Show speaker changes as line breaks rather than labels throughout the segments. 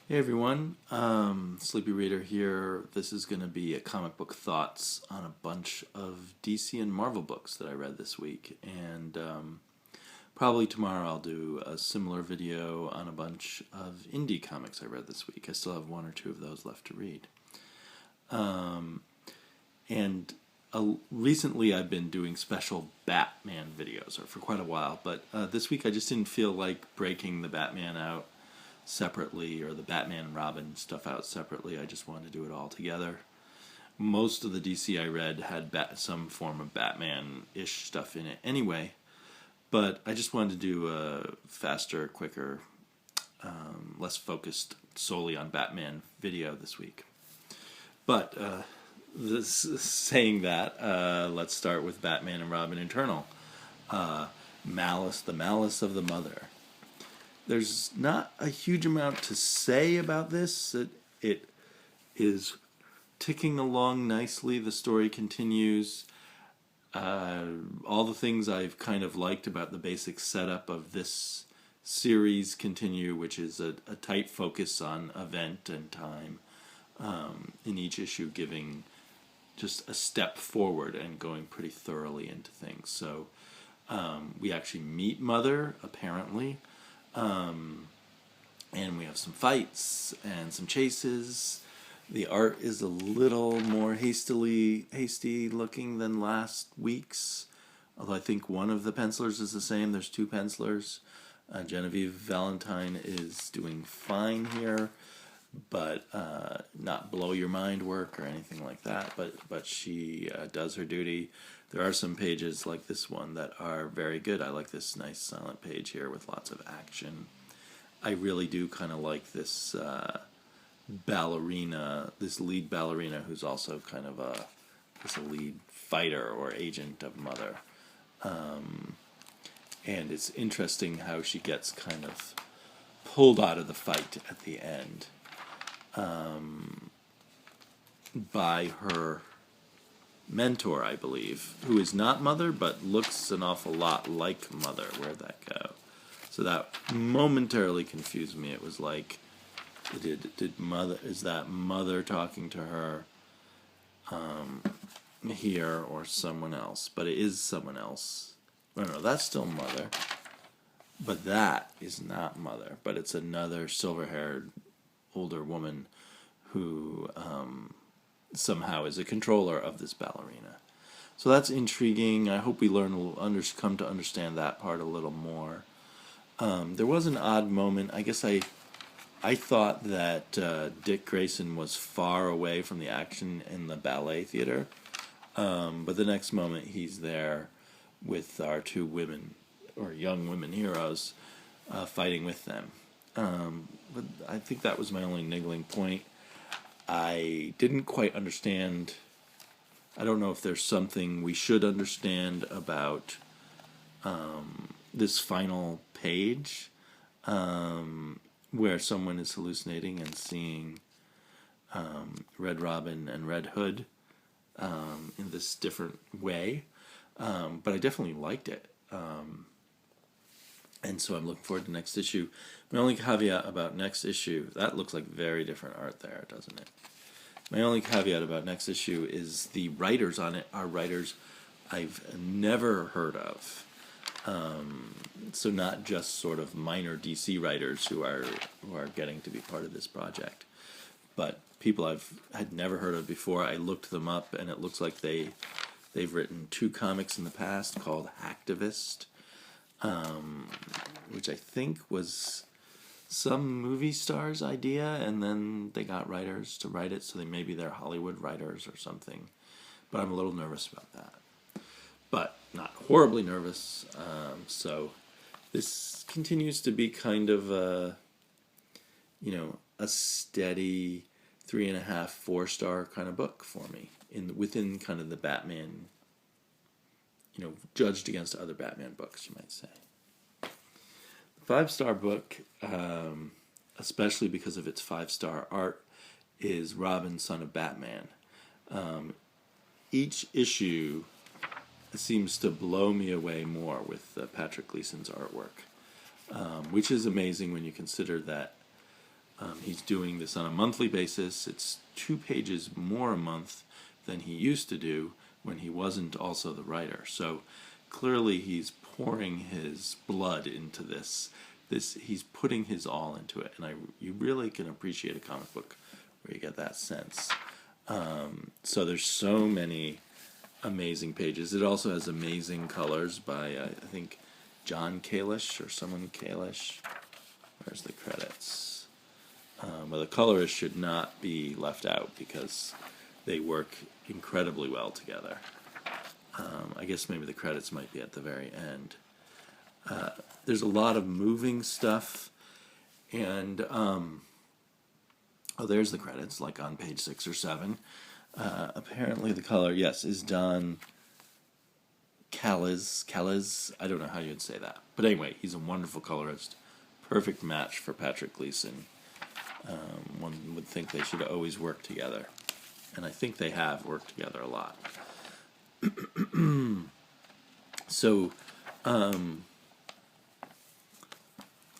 Hey everyone, Sleepy Reader here. This is going to be a comic book thoughts on a bunch of DC and Marvel books that I read this week, and probably tomorrow I'll do a similar video on a bunch of indie comics I read this week. I still have one or two of those left to read. And recently I've been doing special Batman videos, or for quite a while, but this week I just didn't feel like breaking the Batman out separately or the Batman and Robin stuff out separately. I just wanted to do it all together. Most of the DC I read had some form of Batman-ish stuff in it anyway, but I just wanted to do a faster, quicker, less focused solely on Batman video this week. But saying that, let's start with Batman and Robin Eternal. Malice, the Malice of the Mother. There's not a huge amount to say about this. It is ticking along nicely. The story continues. All the things I've kind of liked about the basic setup of this series continue, which is a tight focus on event and time in each issue, giving just a step forward and going pretty thoroughly into things. So we actually meet Mother, apparently. And we have some fights and some chases. The art is a little more hasty looking than last week's, although I think one of the pencilers is the same. There's two pencilers. Genevieve Valentine is doing fine here, but not blow your mind work or anything like that. But she does her duty. There are some pages like this one that are very good. I like this nice silent page here with lots of action. I really do kind of like this ballerina, this lead ballerina who's also kind of a lead fighter or agent of Mother. And it's interesting how she gets kind of pulled out of the fight at the end by her mentor, I believe, who is not Mother but looks an awful lot like Mother. Where'd that go? So that momentarily confused me. It was like, did Mother, is that Mother talking to her here or someone else? But it is someone else. No, that's still Mother. But that is not Mother. But it's another silver-haired older woman who somehow is a controller of this ballerina. So that's intriguing. I hope we come to understand that part a little more. There was an odd moment. I guess I thought that Dick Grayson was far away from the action in the ballet theater, but the next moment he's there with our two women, or young women heroes, fighting with them. But I think that was my only niggling point. I didn't quite understand. I don't know if there's something we should understand about this final page where someone is hallucinating and seeing Red Robin and Red Hood in this different way. But I definitely liked it. And so I'm looking forward to next issue. My only caveat about next issue, that looks like very different art there, doesn't it? My only caveat about next issue is the writers on it are writers I've never heard of. So not just sort of minor DC writers who are getting to be part of this project, but people had never heard of before. I looked them up, and it looks like they've written two comics in the past called Hacktivist, which I think was some movie star's idea, and then they got writers to write it, so maybe they're Hollywood writers or something. But I'm a little nervous about that. But not horribly nervous. So this continues to be kind of a steady 3.5, 4-star kind of book for me within kind of the Batman, judged against other Batman books, you might say. The 5-star book, especially because of its 5-star art, is Robin, Son of Batman. Each issue seems to blow me away more with Patrick Gleason's artwork, which is amazing when you consider that He's doing this on a monthly basis. It's 2 pages more a month than he used to do when he wasn't also the writer. So clearly he's pouring his blood into this. He's putting his all into it, and you really can appreciate a comic book where you get that sense. So there's so many amazing pages. It also has amazing colors by I think John Kalish or someone Kalish. Where's the credits? Well, the colorists should not be left out because they work incredibly well together. I guess maybe the credits might be at the very end. There's a lot of moving stuff, and there's the credits, like on page 6 or 7. Apparently the color, yes, is Don Callis. I don't know how you'd say that. But anyway, he's a wonderful colorist. Perfect match for Patrick Gleason. One would think they should always work together. And I think they have worked together a lot. So,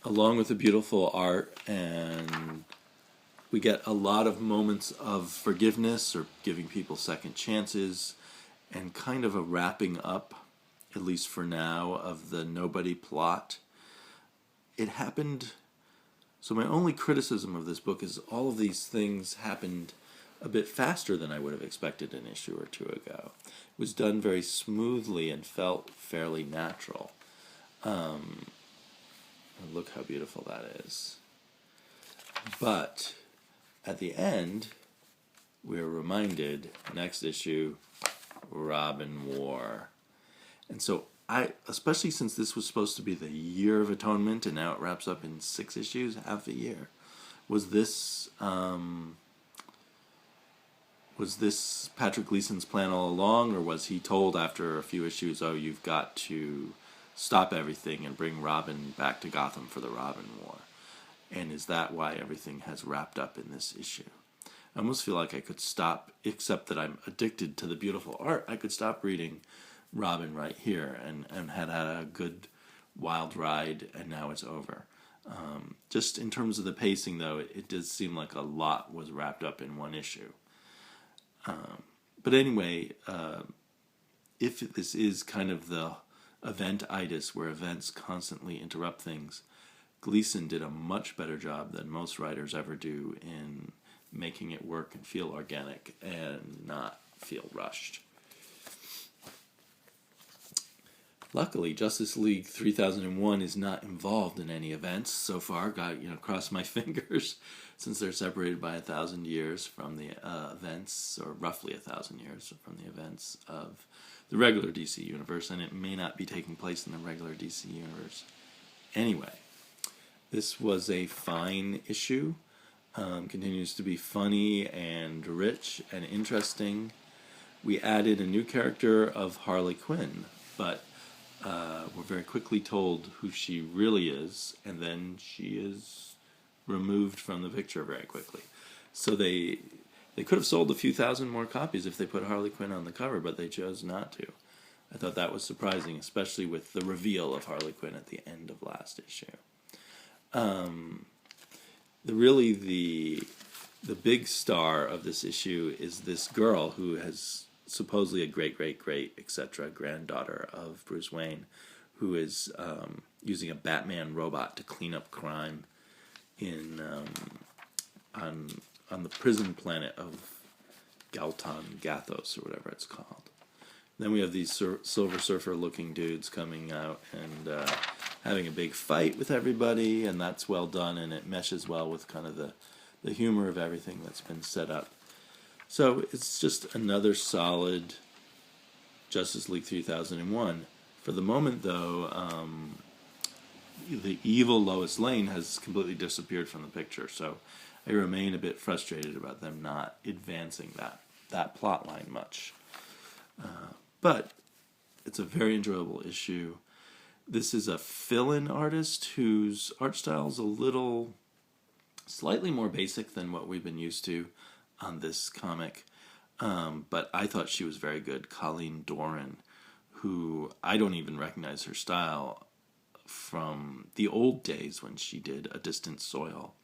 along with the beautiful art, and we get a lot of moments of forgiveness or giving people second chances, and kind of a wrapping up, at least for now, of the nobody plot. It happened. So my only criticism of this book is all of these things happened a bit faster than I would have expected an issue or two ago. It was done very smoothly and felt fairly natural. Look how beautiful that is. But at the end, we're reminded, next issue, Robin War. And so especially since this was supposed to be the Year of Atonement, and now it wraps up in 6 issues, half a year. Was this Patrick Gleason's plan all along, or was he told after a few issues, oh, you've got to stop everything and bring Robin back to Gotham for the Robin War? And is that why everything has wrapped up in this issue? I almost feel like I could stop, except that I'm addicted to the beautiful art. I could stop reading Robin right here and had a good wild ride, and now it's over. Just in terms of the pacing, though, it does seem like a lot was wrapped up in one issue. But anyway, if this is kind of the event-itis where events constantly interrupt things, Gleason did a much better job than most writers ever do in making it work and feel organic and not feel rushed. Luckily, Justice League 3001 is not involved in any events so far. Cross my fingers, since they're separated by 1,000 years from the events, or roughly 1,000 years from the events of the regular DC universe, and it may not be taking place in the regular DC universe. Anyway, this was a fine issue. Continues to be funny and rich and interesting. We added a new character of Harley Quinn, but we're very quickly told who she really is, and then she is removed from the picture very quickly. So they could have sold a few thousand more copies if they put Harley Quinn on the cover, but they chose not to. I thought that was surprising, especially with the reveal of Harley Quinn at the end of last issue. The big star of this issue is this girl who has supposedly a great, etc. granddaughter of Bruce Wayne, who is using a Batman robot to clean up crime on the prison planet of Galton Gathos, or whatever it's called. Then we have these Silver Surfer-looking dudes coming out and having a big fight with everybody, and that's well done, and it meshes well with kind of the humor of everything that's been set up. So it's just another solid Justice League 3001. For the moment, though, the evil Lois Lane has completely disappeared from the picture, so I remain a bit frustrated about them not advancing that plot line much. But it's a very enjoyable issue. This is a fill-in artist whose art style is slightly more basic than what we've been used to on this comic. But I thought she was very good. Colleen Doran, who I don't even recognize her style from the old days when she did A Distant Soil.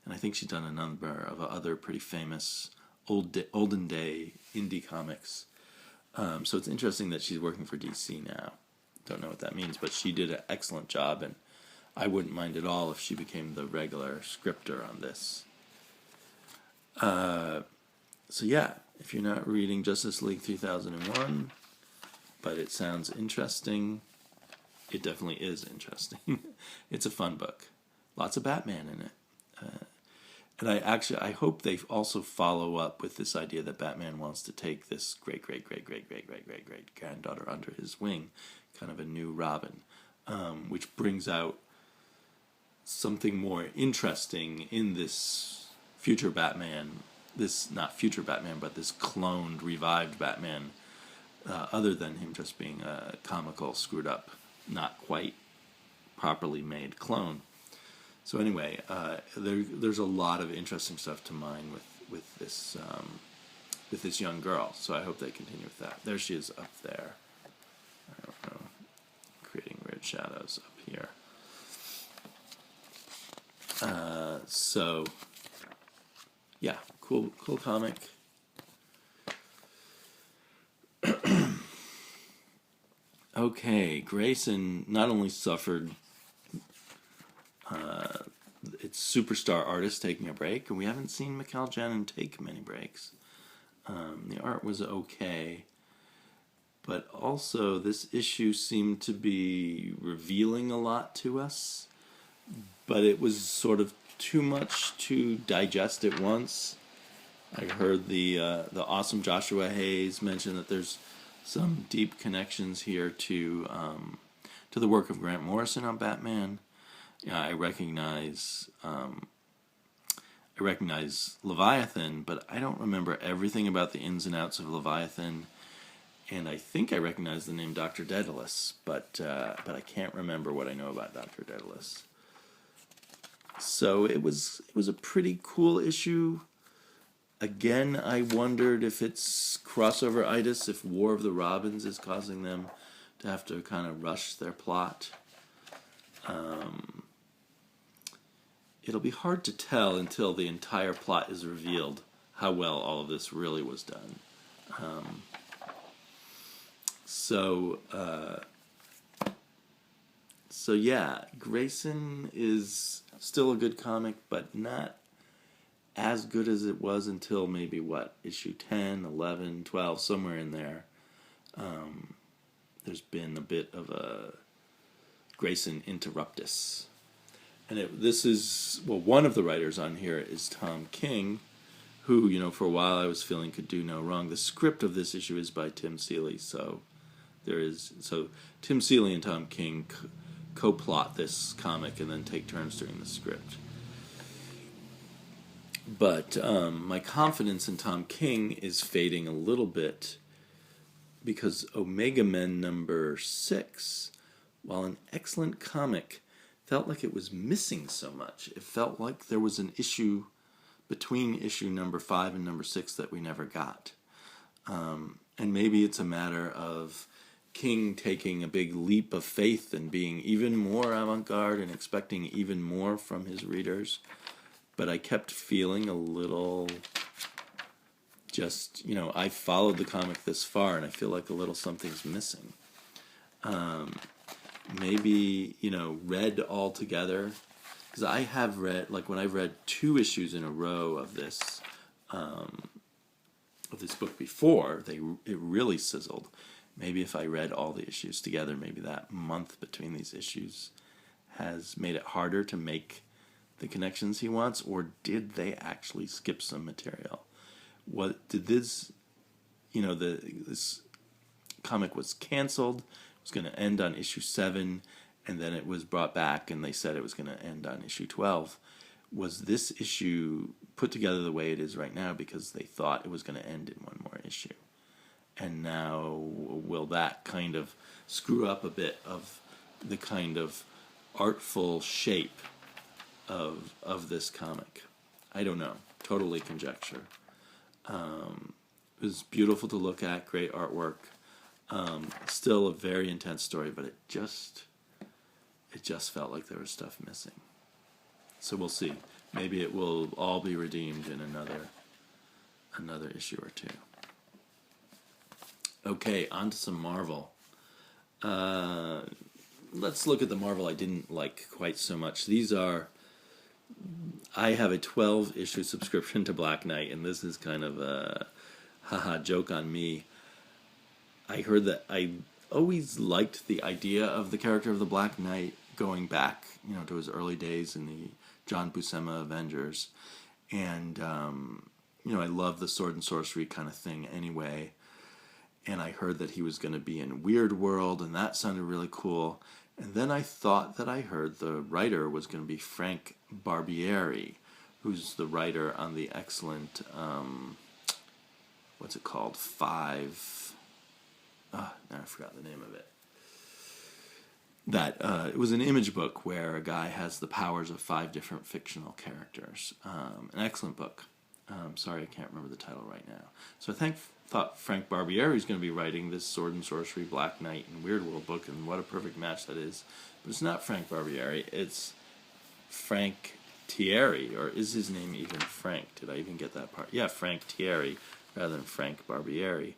and I think she's done a number of other pretty famous olden day indie comics. So it's interesting that she's working for DC now. Don't know what that means, but she did an excellent job, and I wouldn't mind at all if she became the regular scripter on this. So yeah, if you're not reading Justice League 3001, but it sounds interesting, it definitely is interesting. It's a fun book. Lots of Batman in it. And I hope they also follow up with this idea that Batman wants to take this great granddaughter under his wing, kind of a new Robin, which brings out something more interesting in this future Batman. This, not future Batman, but this cloned, revived Batman, other than him just being a comical, screwed up, not quite properly made clone. So anyway, there's a lot of interesting stuff to mine with this young girl. So I hope they continue with that. There she is up there. I don't know, creating weird shadows up here. So yeah, cool comic. Okay, Grayson not only suffered its superstar artist taking a break, and we haven't seen Mikel Janin take many breaks. The art was okay, but also this issue seemed to be revealing a lot to us, but it was sort of too much to digest at once. I heard the awesome Joshua Hayes mention that there's some deep connections here to the work of Grant Morrison on Batman. Yeah, I recognize Leviathan, but I don't remember everything about the ins and outs of Leviathan. And I think I recognize the name Dr. Daedalus, but I can't remember what I know about Dr. Daedalus. So it was a pretty cool issue. Again, I wondered if it's crossover-itis, if War of the Robins is causing them to have to kind of rush their plot. It'll be hard to tell until the entire plot is revealed how well all of this really was done. So yeah, Grayson is still a good comic, but not as good as it was until maybe, issue 10, 11, 12, somewhere in there. There's been a bit of a Grayson interruptus. And this is, one of the writers on here is Tom King, who, for a while I was feeling could do no wrong. The script of this issue is by Tim Seeley, so Tim Seeley and Tom King co-plot this comic and then take turns doing the script. But my confidence in Tom King is fading a little bit because Omega Men number 6, while an excellent comic, felt like it was missing so much. It felt like there was an issue between issue number 5 and number 6 that we never got. And maybe it's a matter of King taking a big leap of faith and being even more avant-garde and expecting even more from his readers. But I kept feeling a little just, I followed the comic this far and I feel like a little something's missing. Maybe, read all together. Because I have read, when I've read 2 issues in a row of this book before, it really sizzled. Maybe if I read all the issues together, maybe that month between these issues has made it harder to make the connections he wants, or did they actually skip some material? What did this, this comic was canceled, it was going to end on issue 7, and then it was brought back and they said it was going to end on issue 12. Was this issue put together the way it is right now because they thought it was going to end in one more issue? And now will that kind of screw up a bit of the kind of artful shape of this comic? I don't know. Totally conjecture. It was beautiful to look at, great artwork. Still a very intense story, but it just felt like there was stuff missing. So we'll see. maybe it will all be redeemed in another issue or two. Okay, on to some Marvel. Let's look at the Marvel I didn't like quite so much. I have a 12-issue subscription to Black Knight, and this is kind of a haha joke on me. I heard that I always liked the idea of the character of the Black Knight going back, to his early days in the John Buscema Avengers. And, I love the sword and sorcery kind of thing anyway. And I heard that he was going to be in Weird World, and that sounded really cool. And then I thought that I heard the writer was going to be Frank Barbiere, who's the writer on the excellent, what's it called? Now I forgot the name of it. It was an Image book where a guy has the powers of 5 different fictional characters. An excellent book. Sorry, I can't remember the title right now. So I thought Frank Barbiere is going to be writing this Sword and Sorcery, Black Knight, and Weird World book, and what a perfect match that is. But it's not Frank Barbiere, it's Frank Thierry, or is his name even Frank? Did I even get that part? Yeah, Frank Thierry, rather than Frank Barbiere.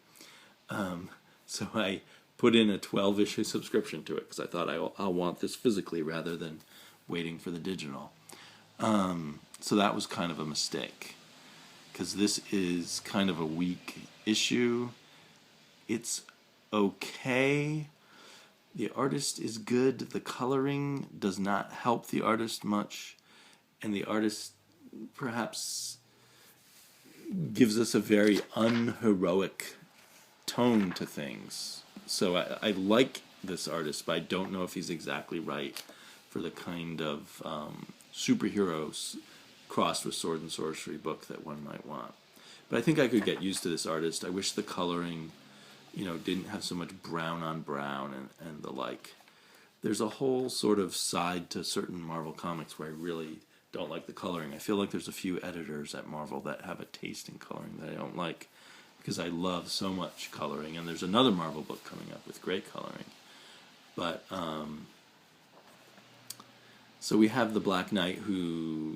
So I put in a 12-issue subscription to it, because I thought I'll want this physically rather than waiting for the digital. So that was kind of a mistake, because this is kind of a weak issue. It's okay. The artist is good. The coloring does not help the artist much. And the artist perhaps gives us a very unheroic tone to things. So I like this artist, but I don't know if he's exactly right for the kind of superheroes crossed with sword and sorcery book that one might want. But I think I could get used to this artist. I wish the coloring, didn't have so much brown on brown and the like. There's a whole sort of side to certain Marvel comics where I really don't like the coloring. I feel like there's a few editors at Marvel that have a taste in coloring that I don't like, because I love so much coloring. And there's another Marvel book coming up with great coloring. But, so we have the Black Knight, who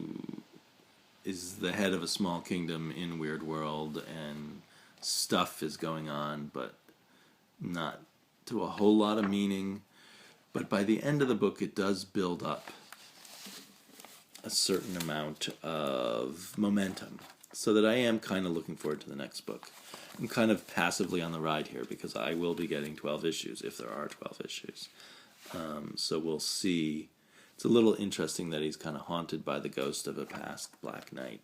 is the head of a small kingdom in Weird World, and stuff is going on, but not to a whole lot of meaning. But by the end of the book, it does build up a certain amount of momentum, so that I am kind of looking forward to the next book. I'm kind of passively on the ride here, because I will be getting 12 issues, if there are 12 issues. So we'll see. It's a little interesting that he's kind of haunted by the ghost of a past Black Knight.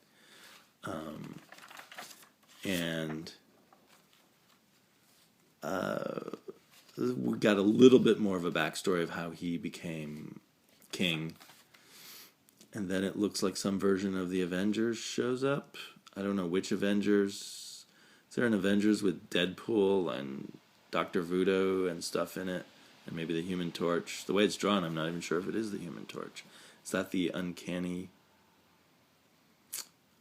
We got a little bit more of a backstory of how he became king. And then it looks like some version of the Avengers shows up. I don't know which Avengers. Is there an Avengers with Deadpool and Dr. Voodoo and stuff in it? And maybe the Human Torch. The way it's drawn, I'm not even sure if it is the Human Torch. Is that the Uncanny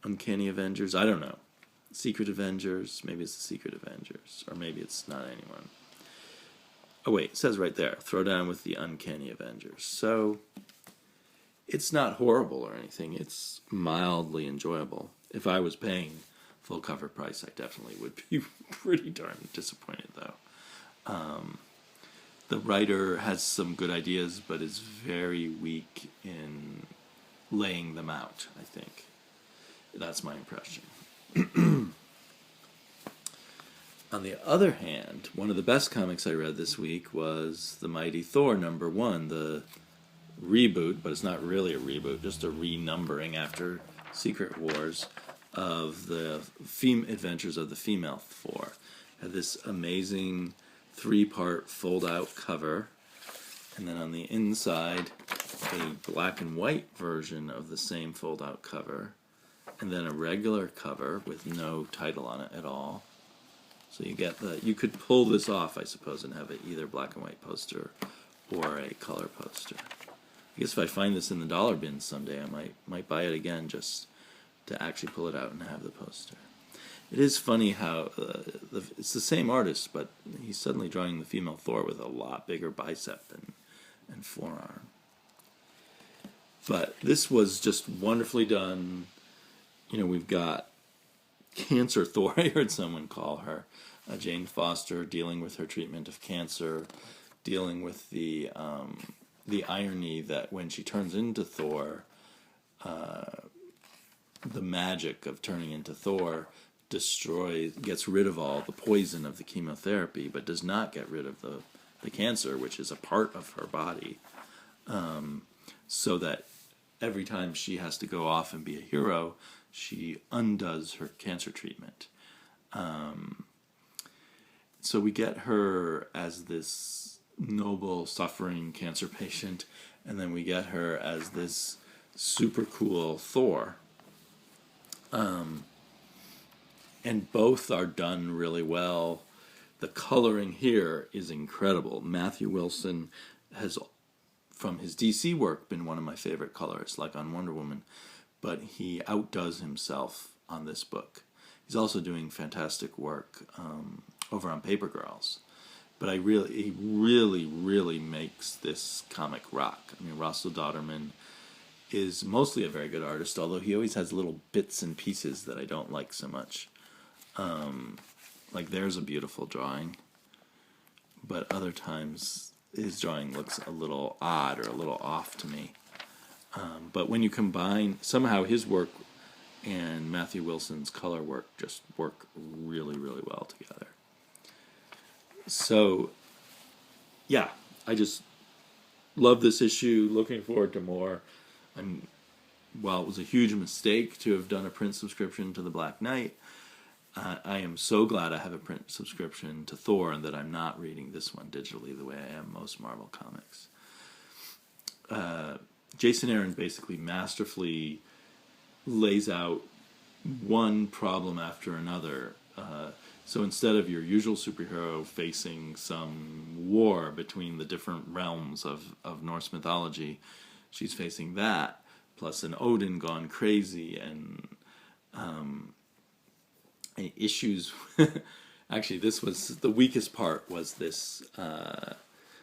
Avengers? I don't know. Secret Avengers? Maybe it's the Secret Avengers. Or maybe it's not anyone. Oh wait, it says right there, throw down with the Uncanny Avengers. So, it's not horrible or anything. It's mildly enjoyable. If I was paying full cover price, I definitely would be pretty darn disappointed, though. The writer has some good ideas, but is very weak in laying them out, I think. That's my impression. On the other hand, one of the best comics I read this week was The Mighty Thor #1, the reboot, but it's not really a reboot, just a renumbering after Secret Wars of the adventures of the female Thor. Had this amazing 3-part fold-out cover, and then on the inside, a black and white version of the same fold-out cover, and then a regular cover with no title on it at all. So you could pull this off, I suppose, and have it either black and white poster or a color poster. I guess if I find this in the dollar bin someday, I might buy it again just to actually pull it out and have the poster. It is funny how it's the same artist, but he's suddenly drawing the female Thor with a lot bigger bicep and forearm. But this was just wonderfully done. We've got Cancer Thor. I heard someone call her Jane Foster, dealing with her treatment of cancer, dealing with the irony that when she turns into Thor, the magic of turning into Thor gets rid of all the poison of the chemotherapy, but does not get rid of the cancer, which is a part of her body. So that every time she has to go off and be a hero, she undoes her cancer treatment. So we get her as this noble, suffering cancer patient, and then we get her as this super cool Thor. And both are done really well. The coloring here is incredible. Matthew Wilson has, from his DC work, been one of my favorite colorists, like on Wonder Woman, but he outdoes himself on this book. He's also doing fantastic work over on Paper Girls. But he really makes this comic rock. I mean, Russell Dodderman is mostly a very good artist, although he always has little bits and pieces that I don't like so much. Like there's a beautiful drawing, but other times his drawing looks a little odd or a little off to me. But when you combine, somehow his work and Matthew Wilson's color work just work really, really well together. So, yeah, I just love this issue, looking forward to more. While it was a huge mistake to have done a print subscription to The Black Knight, I am so glad I have a print subscription to Thor and that I'm not reading this one digitally the way I am most Marvel comics. Jason Aaron basically masterfully lays out one problem after another. So instead of your usual superhero facing some war between the different realms of Norse mythology, she's facing that, plus an Odin gone crazy, and issues. Actually, this was the weakest part, was this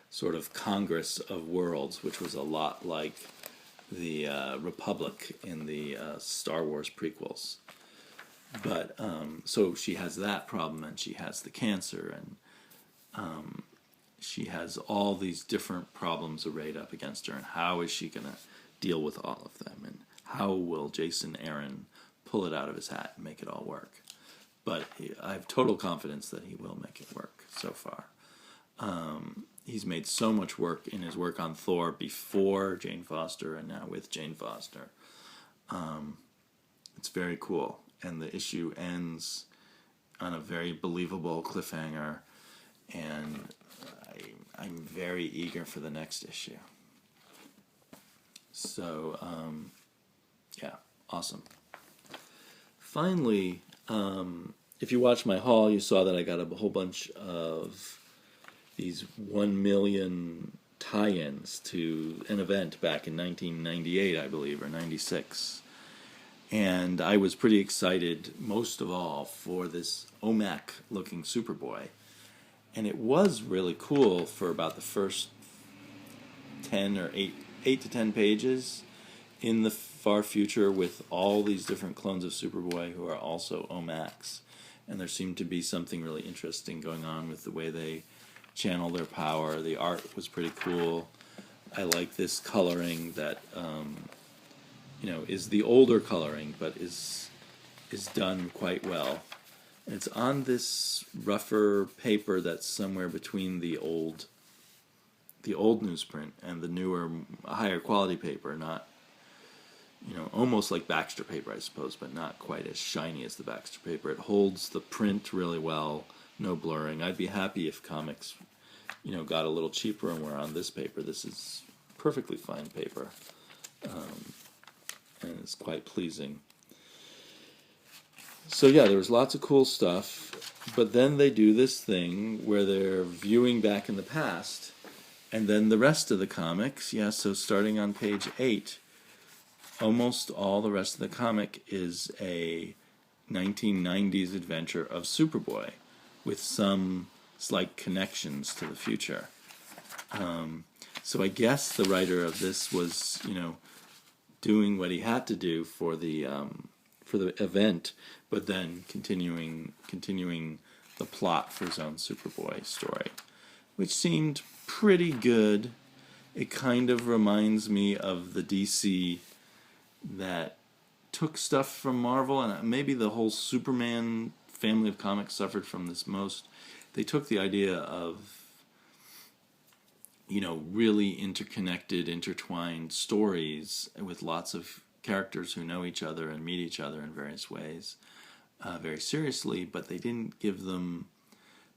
sort of Congress of Worlds, which was a lot like the Republic in the Star Wars prequels. But so she has that problem, and she has the cancer, and she has all these different problems arrayed up against her, and how is she going to deal with all of them, and how will Jason Aaron pull it out of his hat and make it all work? But I have total confidence that he will make it work so far. He's made so much work in his work on Thor before Jane Foster and now with Jane Foster. It's very cool. And the issue ends on a very believable cliffhanger, and I'm very eager for the next issue. So, yeah, awesome. Finally, if you watched my haul, you saw that I got a whole bunch of these 1 million tie-ins to an event back in 1998, I believe, or 96. And I was pretty excited, most of all, for this OMAC-looking Superboy. And it was really cool for about the first 10 or 8 to 10 pages in the far future, with all these different clones of Superboy who are also OMACs. And there seemed to be something really interesting going on with the way they channel their power. The art was pretty cool. I like this coloring that is the older coloring, but is done quite well. And it's on this rougher paper that's somewhere between the old newsprint and the newer, higher quality paper. Not, almost like Baxter paper, I suppose, but not quite as shiny as the Baxter paper. It holds the print really well, no blurring. I'd be happy if comics, got a little cheaper and were on this paper. This is perfectly fine paper. And it's quite pleasing. So yeah, there was lots of cool stuff, but then they do this thing where they're viewing back in the past, and then the rest of the comics, so starting on page 8, almost all the rest of the comic is a 1990s adventure of Superboy, with some slight connections to the future. So I guess the writer of this was, doing what he had to do for the event, but then continuing the plot for his own Superboy story, which seemed pretty good. It kind of reminds me of the DC that took stuff from Marvel, and maybe the whole Superman family of comics suffered from this most. They took the idea of, really interconnected, intertwined stories with lots of characters who know each other and meet each other in various ways very seriously, but they didn't give them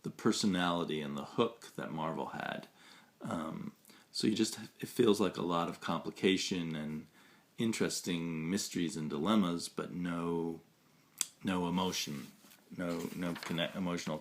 the personality and the hook that Marvel had. So it feels like a lot of complication and interesting mysteries and dilemmas, but no emotion, no emotional